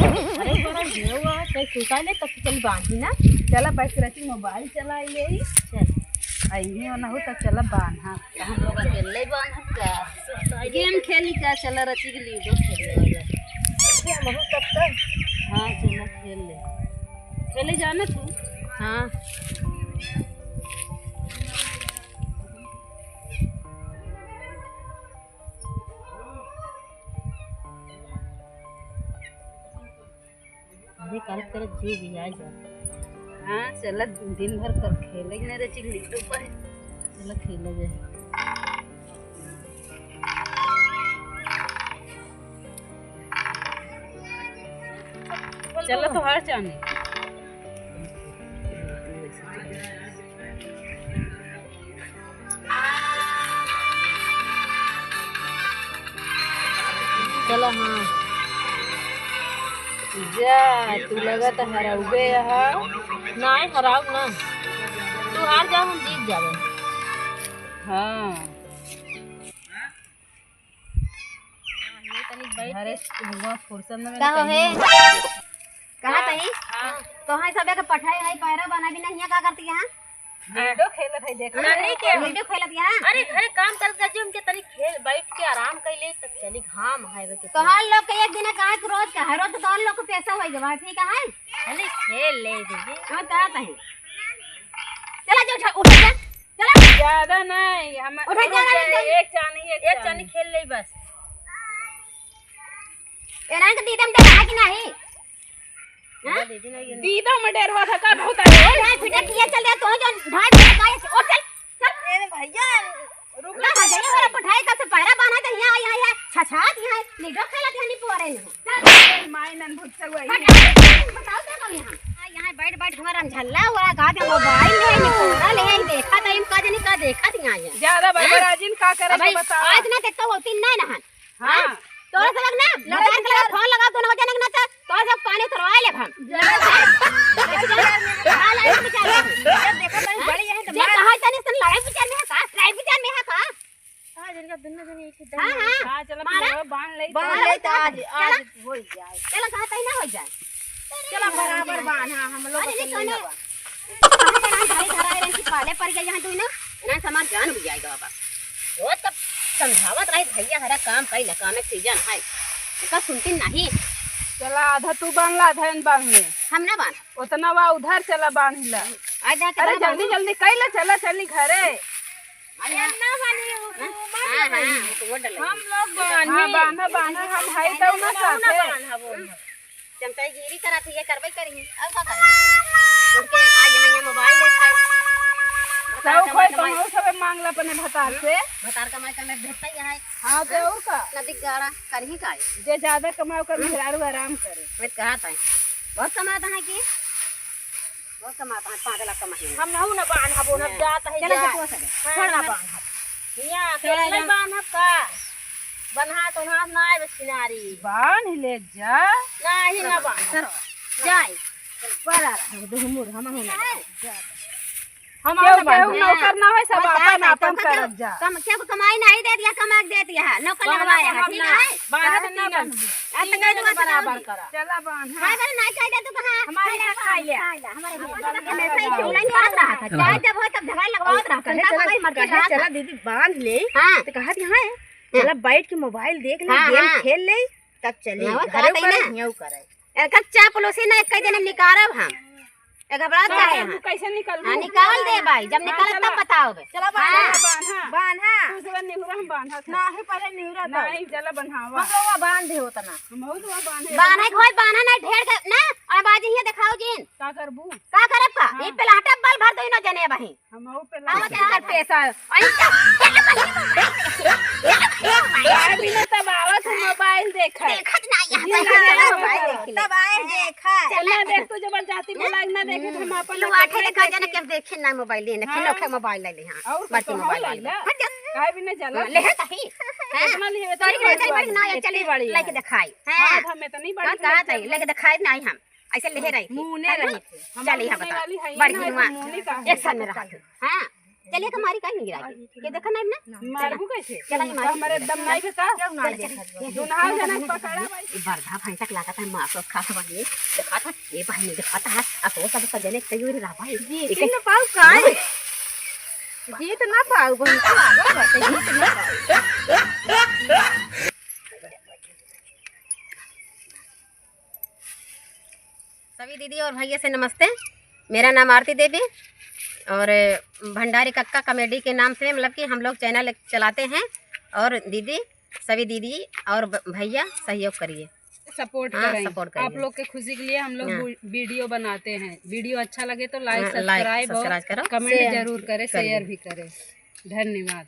अरे बड़ा घेवा कहीं सुता ले तब चल बांधी ना। चला बैठ रही मोबाइल चलाइए चल आई ना हो तो चला बांधा हम लोग अकेले बांधब का गेम खेली का चला रची के लूडो खेल ले हम तब तक। हाँ चला खेल ले खेले जाना तू। हाँ अभी कल कर जी भी आ जा। हाँ चला दिन भर कर खेले नहीं रची लूडो पर चला खेले जाए। चला तो हर जाने चला। हाँ जा तू लगा तो हराउगे यहाँ नहीं हराओ ना तू हार जाओ हम जीत जावे। हाँ अरे हुआ फुर्सत में का हो है कहा तही तो है सबे के पठाई है पैरा बना भी नहीं का करती है लूडो खेलत है देखा नहीं के वीडियो खेलत है। अरे घरे काम कर के हम के तनी खेल बैठ के आराम कैले तब चली घाम है वे के तो हर लोग के एक दिन कहा कि रोज का है रोज तो लोग को पैसा होई जवा ठीक है। चली खेल ले दीदी। हां कहा तही चला जो उठ जा चला ज्यादा नहीं हम उठा जा एक चनी खेल ले बस। एना के दीदम के कहा कि नहीं हां दीदी नहीं दीदा में डर हुआ था का बहुत है फिटा किया चल जा तो जो ढाट लगाए ओ चल चल अरे भैया रुक ना भैया वाला पठाई का से पैरा बना दे यहां है छछात यहां लीडो खेलत है नहीं पोरे ने चल माय नन भूत से हुआ बताओ तो कब यहां बैठ बैठ हमारा झल्ला वाला का दे मोबाइल ले नहीं पूरा ले देखा तो इन का नहीं का देखा यहां है ज्यादा बड़बड़ाजिन का करे भाई बता आज ना देखता वो तीन नहीं नहान। हां तोरा से लग ना लगा के लगा फोन लगा तो ना हो जाने ना तो तोरा सब पानी उतरवा ले हम हां लाइट बिचार देखा तो बड़ी है तो कहा तनी सन लाइट बिचार में है का लाइट बिचार में है का हां जन का दिन जन एक हां हां हां चलो बांध ले तो आज हो जाए चलो कहा तई ना हो जाए चलो बराबर बांध हां हम लोग अरे नहीं कने घराई रही की पाले पर गए यहां तू ना समाज जान हो जाएगा बाबा वो तब समझावत रही भैया हरा काम कैला काम एक सीजन है का सुनती नहीं। चला आधा तू बांध ला आधा इन बांध ले हम ना बांध उतना वा उधर चला बांध ला आज जा अरे जल्दी जल्दी कैला चला चली घरे ना वाली हां हां तो डल हम लोग बांधा बांधा हम भाई तो ना साथे चमचाई करा थी ये करबे करी अब का करी उनके आज यहां मोबाइल देखा सब कोई कमाओ सब मांगला अपने भतार से भतार कमाई करने भेटता ही है। हां तो और का नदी गाड़ा करही का जे ज्यादा कमाओ कर मेहरारू आराम करे मैं कहा था बहुत कमाता है कि बहुत कमाता है 5 लाख कमाई हम ना ना बांध हबो न जात है चलो जा तो सके छोड़ ना बांध यहां खेल बांध का बन्हा तो ना नाय बसिनारी बांध ले जा नहीं ना बांध जाए पर दुमुर हम ना हम केहू नौकर ना है सब अपन अपन करत जा कम क्या कमाई नहीं दे दिया कमा दे दिया है नौकर लगवाया है ठीक है बांध ना अब तक तो बराबर करा चला बांध हां कर नहीं कह दे तू कहां हमारे यहाँ खाई ले हमारे हमेशा ही चूल्हा नहीं मार रहा था चाहे जब हो तब झगड़ा लगवात रहा कंटा मर के चला दीदी बांध ले हां तो कहा यहाँ है चला बैठ के मोबाइल देख ले गेम खेल ले तब चली घरे पर यूं करे कच्चा पलोसी ना एक दिन निकारब हम घबरात का है तू कैसे निकल हां निकाल दे भाई जब निकाल तब बताओ चला बांधा बांधा तू सब निहुरा हम बांधा नहीं पहले निहुरा नहीं चला बन्हावा हम लोग बांधे होता ना हम हो तो बांधे बाना खोज बाना नहीं ढेर के ना और बाजी ही दिखाओ जिन का करबू का करब का ई पे लाटा बल भर दो न जने बही हम हो पे हम क्या कर पैसा आई बिना तब आवत मोबाइल देखा देखत ना यहां मोबाइल देख तब आए देखा चला देख तू जबरदस्ती मोबाइल ना देखे हम अपन लो आठे देखा जने के देखे ना मोबाइल लेने खिलो के मोबाइल ले ले हां और बाकी मोबाइल ले ले हट जा काहे बिना चला ले है कहीं इतना लिए तोरी के चली बड़ी ना चली बड़ी लेके दिखाई हां हां हमें तो नहीं बड़ी कहा था लेके दिखाई नहीं हम ऐसे ले रही थी मुंह ने रही थी चल यहां बता बड़ी हुआ एक साल में रहा हां चलिए हमारी काहे नहीं गिरा के देखा नहीं ना मारबू कैसे चला ये मारी हमारे दम नहीं बेटा दुनहा जना पकड़ा भाई ये बरधा भैंसा के लागत है मांस और खाता बनी देखा था ये भाई ने देखा था अब वो सब सजने तैयार रहा भाई जीत न पाऊ काहे जीत न पाऊ बहन का लागत बाटे जीत न पाऊ। सभी दीदी और भैया से नमस्ते। मेरा नाम आरती देवी और भंडारी कक्का कॉमेडी के नाम से मतलब कि हम लोग चैनल चलाते हैं और दीदी सभी दीदी और भैया सहयोग करिए, सपोर्ट हाँ, करें। सपोर्ट करिए। आप लोग के खुशी के लिए हम लोग हाँ। वीडियो बनाते हैं। वीडियो अच्छा लगे तो लाइक हाँ, लाइक सब्सक्राइब सब्सक्राइब करो, कमेंट शेयर जरूर करें, शेयर भी करें। धन्यवाद।